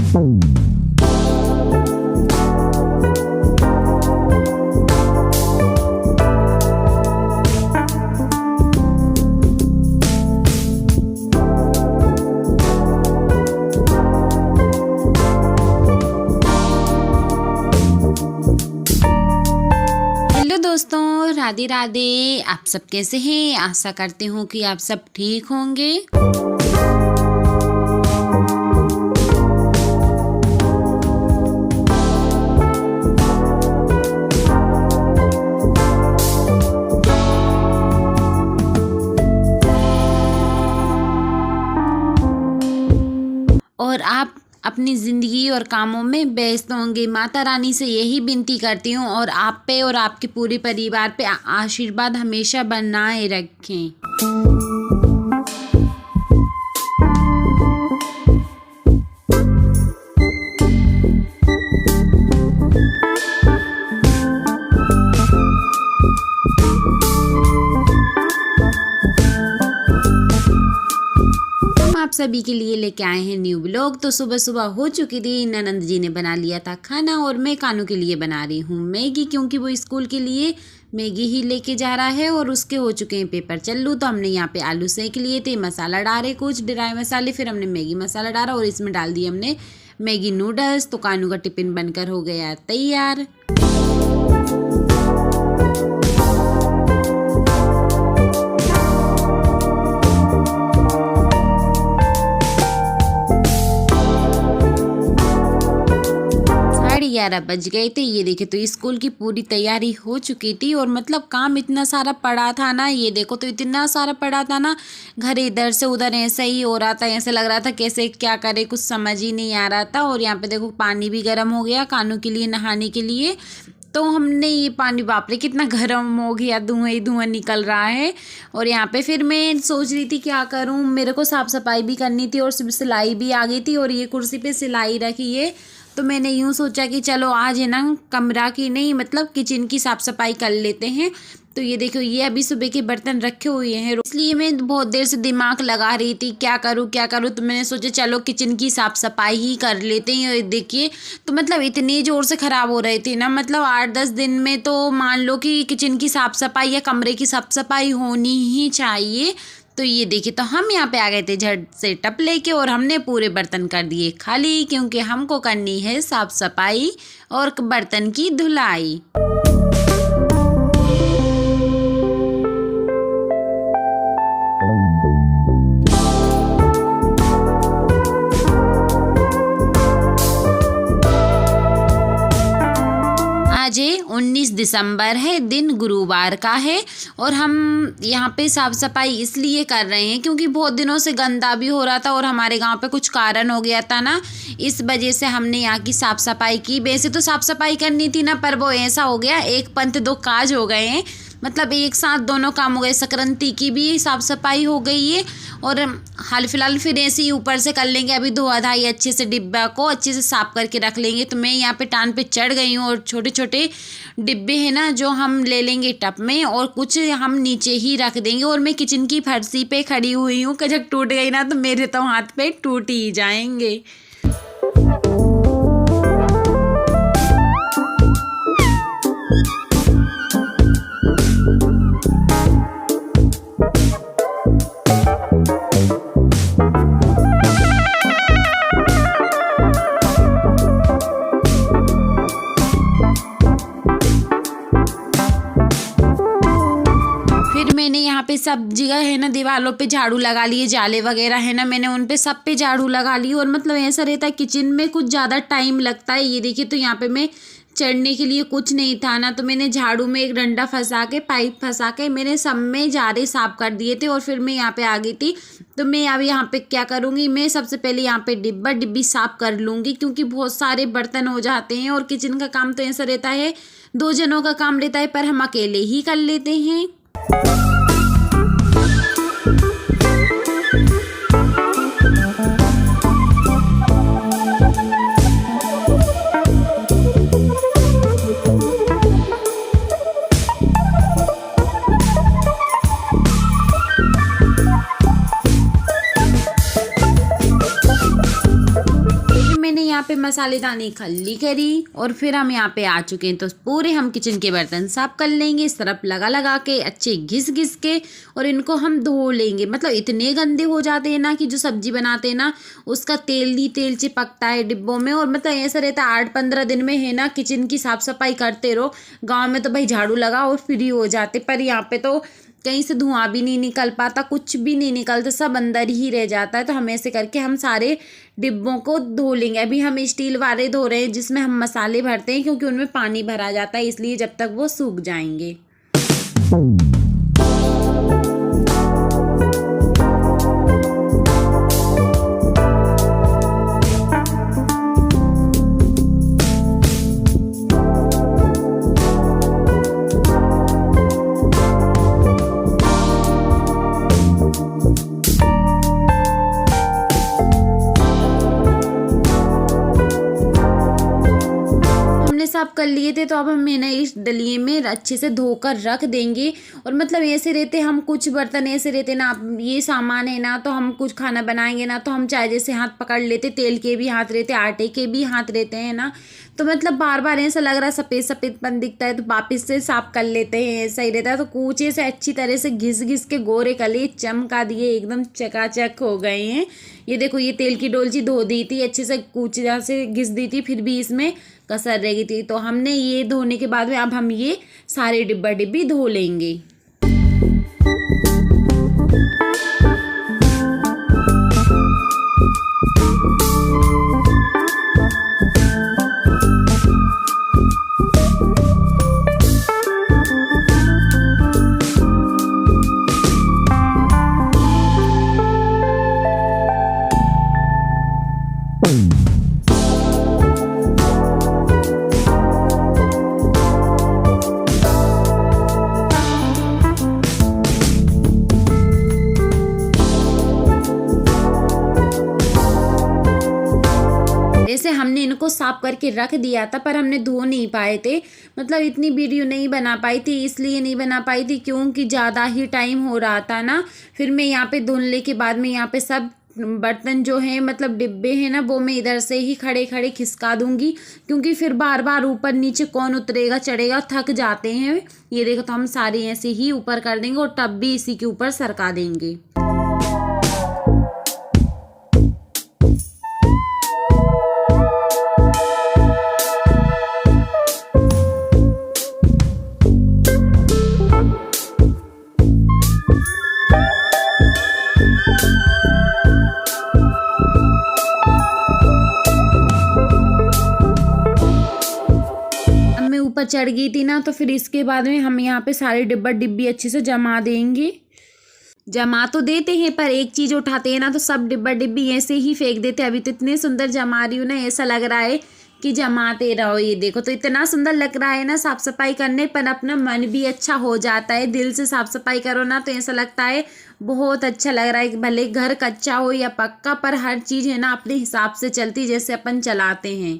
दोस्तों, राधे राधे। आप सब कैसे हैं? आशा करती हूँ कि आप सब ठीक होंगे। और आप अपनी ज़िंदगी और कामों में व्यस्त होंगे। माता रानी से यही विनती करती हूँ और आप पे और आपके पूरे परिवार पे आशीर्वाद हमेशा बनाए रखें। आप सभी के लिए लेके आए हैं न्यू ब्लॉग। तो सुबह सुबह हो चुकी थी, ननंद जी ने बना लिया था खाना और मैं कानू के लिए बना रही हूँ मैगी, क्योंकि वो स्कूल के लिए मैगी ही लेके जा रहा है और उसके हो चुके हैं पेपर चालू। तो हमने यहाँ पे आलू सेक लिए थे, मसाला डाले कुछ ड्राई मसाले, फिर हमने मैगी मसाला डाला और इसमें डाल दिए हमने मैगी नूडल्स। तो कानू का टिफिन बनकर हो गया तैयार। साढ़े 11 बज गए थे। ये देखे तो स्कूल की पूरी तैयारी हो चुकी थी और मतलब काम इतना सारा पड़ा था ना, ये देखो तो इतना सारा पड़ा था ना, घर इधर से उधर ऐसा ही हो रहा था। ऐसे लग रहा था कैसे क्या करे, कुछ समझ ही नहीं आ रहा था। और यहाँ पे देखो पानी भी गर्म हो गया कानू के लिए नहाने के लिए। तो हमने ये पानी, बाप रे कितना गर्म हो गया, धुआं ही धुआं निकल रहा है। और यहाँ पे फिर मैं सोच रही थी क्या करूँ, मेरे को साफ़ सफाई भी करनी थी और सिलाई भी आ गई थी और ये कुर्सी पे सिलाई रखी है। तो मैंने यूँ सोचा कि चलो आज है ना कमरा की नहीं मतलब किचन की साफ़ सफाई कर लेते हैं। तो ये देखो ये अभी सुबह के बर्तन रखे हुए हैं, इसलिए मैं बहुत देर से दिमाग लगा रही थी क्या करूँ क्या करूँ। तो मैंने सोचा चलो किचन की साफ़ सफाई ही कर लेते हैं। और देखिए तो मतलब इतनी ज़ोर से ख़राब हो रही थी ना, मतलब 8-10 दिन में तो मान लो कि किचन की साफ़ सफाई या कमरे की साफ़ सफाई होनी ही चाहिए। तो ये देखिए तो हम यहाँ पे आ गए थे झट से टप लेके और हमने पूरे बर्तन कर दिए खाली, क्योंकि हमको करनी है साफ़ सफाई और बर्तन की धुलाई। आज 19 दिसंबर है, दिन गुरुवार का है। और हम यहाँ पे साफ़ सफाई इसलिए कर रहे हैं क्योंकि बहुत दिनों से गंदा भी हो रहा था और हमारे गांव पे कुछ कारण हो गया था ना, इस वजह से हमने यहाँ की साफ़ सफाई की। वैसे तो साफ़ सफाई करनी थी ना, पर वो ऐसा हो गया एक पंथ दो काज हो गए हैं, मतलब एक साथ दोनों काम हो गए। संक्रांति की भी साफ़ सफाई हो गई है और हाल फिलहाल फिर ऐसे ही ऊपर से कर लेंगे। अभी धोआ धाई अच्छे से डिब्बा को अच्छे से साफ़ करके रख लेंगे। तो मैं यहाँ पे टान पे चढ़ गई हूँ और छोटे छोटे डिब्बे हैं ना जो हम ले लेंगे टब में और कुछ हम नीचे ही रख देंगे। और मैं किचन की फर्शी पे खड़ी हुई हूँ, कजक टूट गई ना तो मेरे तो हाथ पे टूट ही जाएंगे। मैंने यहाँ पे सब जगह है ना दीवारों पे झाड़ू लगा लिए, जाले वगैरह है ना मैंने उन पे सब पे झाड़ू लगा ली। और मतलब ऐसा रहता है किचन में कुछ ज़्यादा टाइम लगता है। ये देखिए तो यहाँ पे मैं चढ़ने के लिए कुछ नहीं था ना, तो मैंने झाड़ू में एक डंडा फंसा के पाइप फंसा के मैंने सब में जारे साफ कर दिए थे और फिर मैं यहाँ पे आ गई थी। तो मैं अब यहाँ पे क्या करूँगी, मैं सबसे पहले यहाँ पे डिब्बी साफ कर लूँगी क्योंकि बहुत सारे बर्तन हो जाते हैं। और किचन का काम तो ऐसा रहता है 2 जनों का काम रहता है, पर हम अकेले ही कर लेते हैं। यहाँ पे मसालेदानी खल्ली करी और फिर हम यहाँ पे आ चुके हैं। तो पूरे हम किचन के बर्तन साफ कर लेंगे, सरफ लगा के अच्छे घिस के और इनको हम धो लेंगे। मतलब इतने गंदे हो जाते हैं ना कि जो सब्जी बनाते हैं ना उसका तेल ही तेल चिपकता है डिब्बों में। और मतलब ऐसा रहता है 8-15 दिन में है ना किचन की साफ सफाई करते रहो। गाँव में तो भाई झाड़ू लगाओ और फ्री हो जाते, पर यहाँ पे तो कहीं से धुआं भी नहीं निकल पाता, कुछ भी नहीं निकलता, सब अंदर ही रह जाता है। तो हम ऐसे करके हम सारे डिब्बों को धो लेंगे। अभी हम स्टील वाले धो रहे हैं जिसमें हम मसाले भरते हैं, क्योंकि उनमें पानी भरा जाता है, इसलिए जब तक वो सूख जाएंगे। साफ कर लिए थे, तो अब हम ना इस दलिये में अच्छे से धोकर रख देंगे। और मतलब ऐसे रहते हम कुछ बर्तन ऐसे रहते ना, ये सामान है ना तो हम कुछ खाना बनाएंगे ना तो हम चाहे जैसे हाथ पकड़ लेते, तेल के भी हाथ रहते, आटे के भी हाथ रहते हैं ना, तो मतलब बार बार ऐसा लग रहा है सफ़ेद सफ़ेदपन दिखता है, तो वापस से साफ कर लेते हैं, ऐसा ही रहता है। तो कूचे से अच्छी तरह से घिस के गोरे कले चमका दिए, एकदम चकाचक हो गए हैं। ये देखो, ये तेल की डोलची धो दी थी अच्छे से, कूचे से घिस दी थी, फिर भी इसमें कसर रह गई थी। तो हमने ये धोने के बाद में अब हम ये सारे डिब्बा डिब्बी धो लेंगे। जैसे हमने इनको साफ करके रख दिया था, पर हमने धो नहीं पाए थे। मतलब इतनी वीडियो नहीं बना पाई थी, इसलिए नहीं बना पाई थी क्योंकि ज़्यादा ही टाइम हो रहा था ना। फिर मैं यहाँ पे धुलने के बाद में यहाँ पे सब बर्तन जो हैं, मतलब डिब्बे हैं ना, वो मैं इधर से ही खड़े खड़े खिसका दूंगी, क्योंकि फिर बार बार ऊपर नीचे कौन उतरेगा चढ़ेगा, थक जाते हैं। ये देखो, तो हम सारे ऐसे ही ऊपर कर देंगे और टब भी इसी के ऊपर सरका देंगे। ऊपर चढ़ गई थी ना, तो फिर इसके बाद में हम यहाँ पे सारे डिब्बा डिब्बी अच्छे से जमा देंगे। जमा तो देते हैं, पर एक चीज़ उठाते हैं ना तो सब डिब्बा डिब्बी ऐसे ही फेंक देते। अभी तो इतने सुंदर जमा रही हूँ ना, ऐसा लग रहा है कि जमाते रहो। ये देखो, तो इतना सुंदर लग रहा है ना साफ़ सफाई करने पर, अपना मन भी अच्छा हो जाता है। दिल से साफ़ सफाई करो ना तो ऐसा लगता है बहुत अच्छा लग रहा है। भले घर कच्चा हो या पक्का, पर हर चीज़ है ना अपने हिसाब से चलती, जैसे अपन चलाते हैं।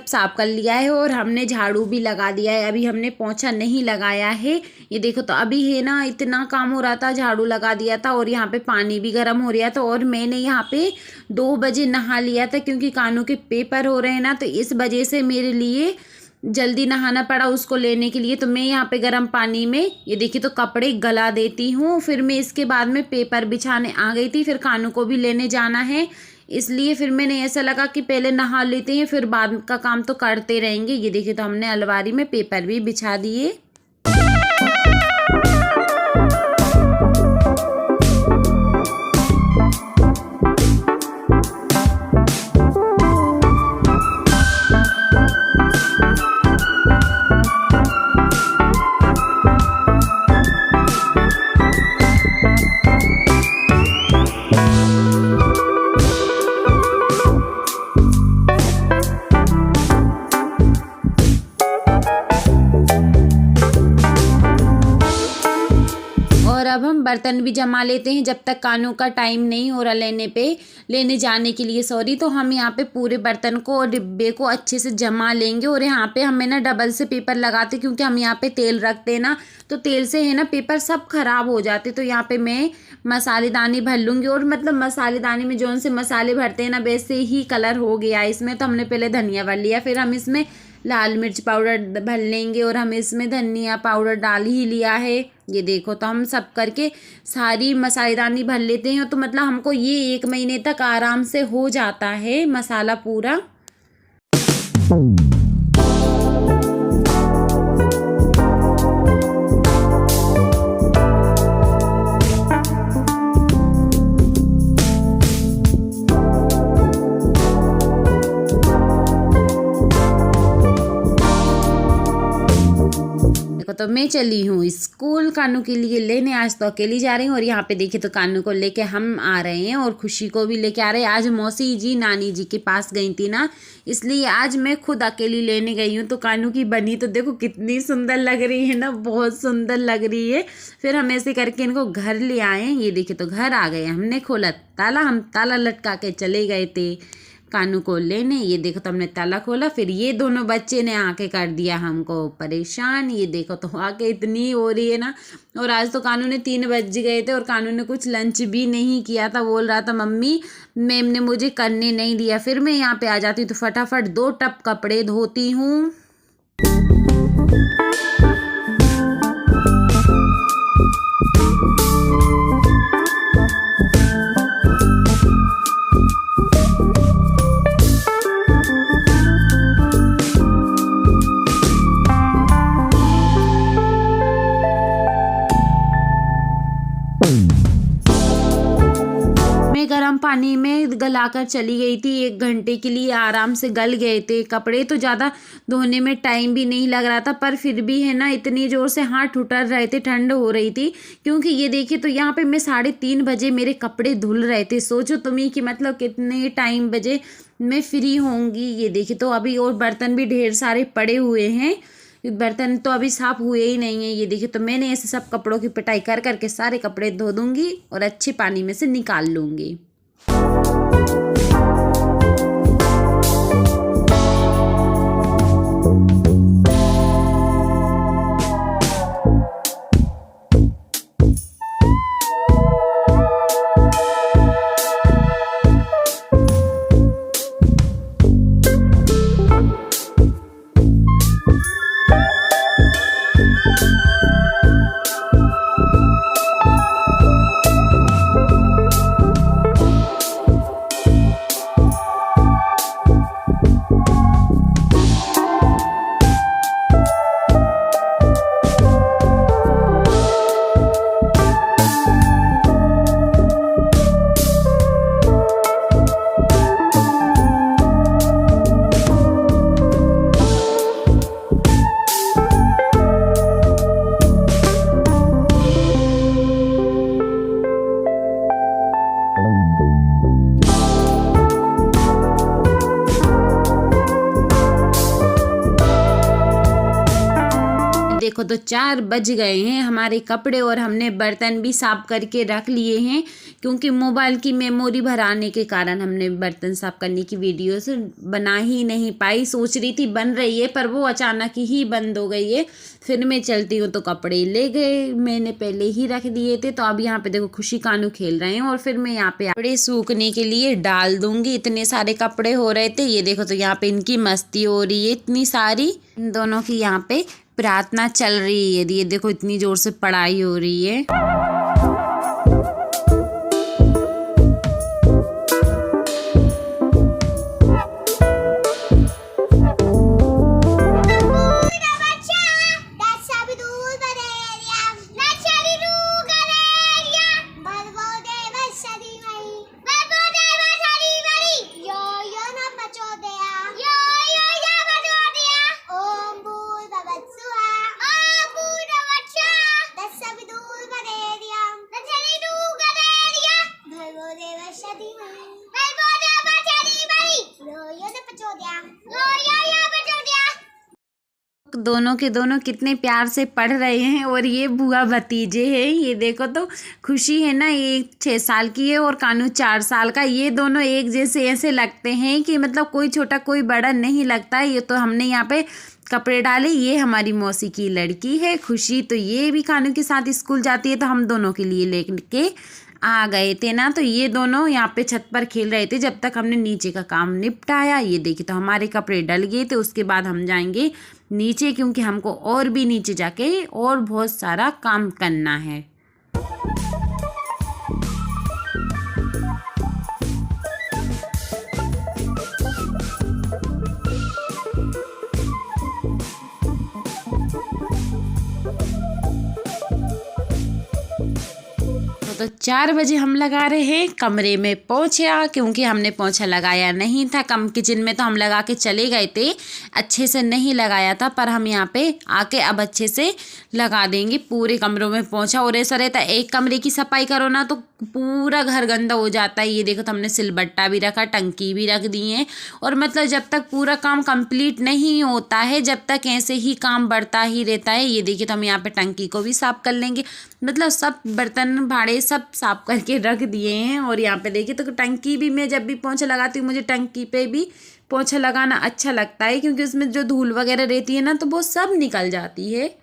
साफ कर लिया है और हमने झाड़ू भी लगा दिया है। अभी हमने पोंछा नहीं लगाया है। ये देखो, तो अभी है ना इतना काम हो रहा था, झाड़ू लगा दिया था और यहाँ पे पानी भी गर्म हो रहा था। और मैंने यहाँ पे 2 बजे नहा लिया था, क्योंकि कानू के पेपर हो रहे हैं ना, तो इस वजह से मेरे लिए जल्दी नहाना पड़ा उसको लेने के लिए। तो मैं यहाँ पे गर्म पानी में ये देखिए तो कपड़े गला देती हूँ। फिर मैं इसके बाद में पेपर बिछाने आ गई थी, फिर कानू को भी लेने जाना है, इसलिए फिर मैंने ऐसा लगा कि पहले नहा लेते हैं, फिर बाद का काम तो करते रहेंगे। ये देखिए, तो हमने अलमारी में पेपर भी बिछा दिए। बर्तन भी जमा लेते हैं जब तक कानू का टाइम नहीं हो रहा लेने जाने के लिए सॉरी। तो हम यहाँ पे पूरे बर्तन को और डिब्बे को अच्छे से जमा लेंगे। और यहाँ पे हमें ना डबल से पेपर लगाते, क्योंकि हम यहाँ पे तेल रखते हैं ना, तो तेल से है ना पेपर सब खराब हो जाते। तो यहाँ पे मैं मसालेदानी भर लूँगी। और मतलब मसालेदानी में जौन से मसाले भरते हैं ना वैसे ही कलर हो गया इसमें। तो हमने पहले धनिया भर लिया, फिर हम इसमें लाल मिर्च पाउडर भर लेंगे, और हम इसमें धनिया पाउडर डाल ही लिया है। ये देखो, तो हम सब करके सारी मसालेदानी भर लेते हैं। तो मतलब हमको ये 1 महीने तक आराम से हो जाता है मसाला पूरा। तो मैं चली हूँ स्कूल कानू के लिए लेने। आज तो अकेली जा रही हूँ। और यहाँ पे देखिए तो कानू को लेके हम आ रहे हैं और खुशी को भी लेके आ रहे हैं। आज मौसी जी नानी जी के पास गई थी ना, इसलिए आज मैं खुद अकेली लेने गई हूँ। तो कानू की बनी तो देखो कितनी सुंदर लग रही है ना, बहुत सुंदर लग रही है। फिर हम ऐसे करके इनको घर ले आए। ये देखिए तो घर आ गए, हमने खोला ताला, हम ताला लटका के चले गए थे कानू को लेने। ये देखो तो हमने ताला खोला, फिर ये दोनों बच्चे ने आके कर दिया हमको परेशान। ये देखो तो आके इतनी हो रही है ना। और आज तो कानू ने 3 बज गए थे और कानू ने कुछ लंच भी नहीं किया था। बोल रहा था मम्मी मैम ने मुझे करने नहीं दिया। फिर मैं यहाँ पे आ जाती हूँ तो फटाफट 2 टप कपड़े धोती हूँ। गर्म पानी में गलाकर चली गई थी, 1 घंटे के लिए आराम से गल गए थे कपड़े। तो ज़्यादा धोने में टाइम भी नहीं लग रहा था, पर फिर भी है ना इतनी ज़ोर से हाथ उतर रहे थे, ठंड हो रही थी। क्योंकि ये देखिए तो यहाँ पे मैं 3:30 बजे मेरे कपड़े धुल रहे थे। सोचो तुम्हें कि मतलब कितने टाइम बजे मैं फ्री होंगी। ये देखिए तो अभी और बर्तन भी ढेर सारे पड़े हुए हैं, बर्तन तो अभी साफ हुए ही नहीं है। ये देखिए तो मैंने ऐसे सब कपड़ों की पिटाई कर करके सारे कपड़े धो दूंगी और अच्छे पानी में से निकाल लूँगी। देखो तो 4 बज गए हैं, हमारे कपड़े और हमने बर्तन भी साफ करके रख लिए हैं। क्योंकि मोबाइल की मेमोरी भराने के कारण हमने बर्तन साफ करने की वीडियोस बना ही नहीं पाई। सोच रही थी बन रही है, पर वो अचानक ही बंद हो गई है। फिर मैं चलती हूँ तो कपड़े ले गए, मैंने पहले ही रख दिए थे। तो अब यहाँ पे देखो खुशी कानू खेल रहे हैं और फिर मैं यहाँ पे कपड़े सूखने के लिए डाल दूंगी। इतने सारे कपड़े हो रहे थे। ये देखो तो यहाँ पे इनकी मस्ती हो रही है इतनी सारी, इन दोनों की यहाँ पे प्रार्थना चल रही है। ये देखो इतनी जोर से पढ़ाई हो रही है। दोनों के दोनों कितने प्यार से पढ़ रहे हैं। और ये बुआ भतीजे हैं, ये देखो तो खुशी है ना, ये 6 साल की है और कानू 4 साल का। ये दोनों एक जैसे ऐसे लगते हैं कि मतलब कोई छोटा कोई बड़ा नहीं लगता। ये तो हमने यहाँ पे कपड़े डाले। ये हमारी मौसी की लड़की है खुशी, तो ये भी कानू के साथ स्कूल जाती है, तो हम दोनों के लिए लेके आ गए थे ना। तो ये दोनों यहाँ पे छत पर खेल रहे थे जब तक हमने नीचे का काम निपटाया। ये देखिए तो हमारे कपड़े डल गए थे। उसके बाद हम जाएंगे नीचे, क्योंकि हमको और भी नीचे जाके और बहुत सारा काम करना है। तो 4 बजे हम लगा रहे हैं कमरे में पोंछा, क्योंकि हमने पोंछा लगाया नहीं था। किचन में तो हम लगा के चले गए थे, अच्छे से नहीं लगाया था, पर हम यहाँ पे आके अब अच्छे से लगा देंगे पूरे कमरों में पोंछा। और ऐसा रहता है एक कमरे की सफाई करो ना तो पूरा घर गंदा हो जाता है। ये देखो तो हमने सिलबट्टा भी रखा, टंकी भी रख दी है। और मतलब जब तक पूरा काम कंप्लीट नहीं होता है, जब तक ऐसे ही काम बढ़ता ही रहता है। ये देखिए तो हम यहाँ पे टंकी को भी साफ कर लेंगे, मतलब सब बर्तन भाड़े सब साफ करके रख दिए हैं। और यहाँ पे देखिए तो टंकी भी, मैं जब भी पोंछा लगाती हूँ मुझे टंकी पे भी पोंछा लगाना अच्छा लगता है, क्योंकि उसमें जो धूल वगैरह रहती है ना तो वो सब निकल जाती है।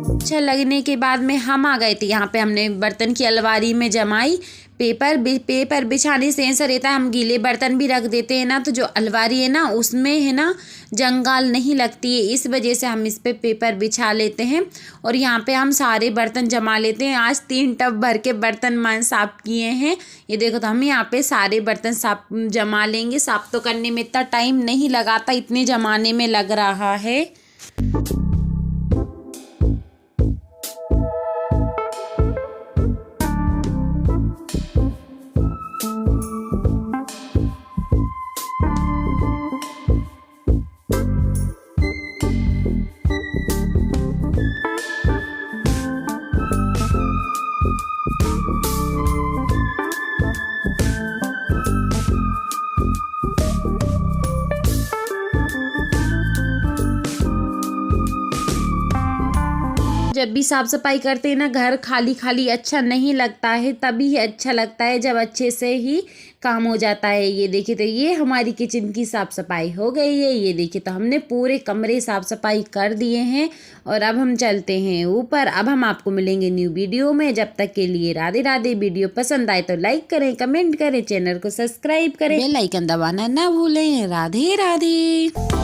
पोंछा लगने के बाद में हम आ गए थे यहाँ पे। हमने बर्तन की अलमारी में जमाई पेपर बिछाने से ऐसा रहता है, हम गीले बर्तन भी रख देते हैं ना तो जो अलमारी है ना उसमें है ना जंगाल नहीं लगती है, इस वजह से हम इस पे पेपर बिछा लेते हैं। और यहाँ पे हम सारे बर्तन जमा लेते हैं। आज 3 टब भर के बर्तन साफ किए हैं। ये देखो तो हम यहाँ पे सारे बर्तन साफ जमा लेंगे। साफ तो करने में इतना टाइम नहीं लगाता, इतने जमाने में लग रहा है। जब भी साफ सफाई करते हैं ना घर खाली खाली अच्छा नहीं लगता है, तभी अच्छा लगता है जब अच्छे से ही काम हो जाता है। ये देखिए तो ये हमारी किचन की साफ सफाई हो गई है। ये देखिए तो हमने पूरे कमरे साफ सफाई कर दिए हैं और अब हम चलते हैं ऊपर। अब हम आपको मिलेंगे न्यू वीडियो में, जब तक के लिए राधे राधे। वीडियो पसंद आए तो लाइक करें, कमेंट करें, चैनल को सब्सक्राइब करें, बेल आइकन दबाना ना भूलें। राधे राधे।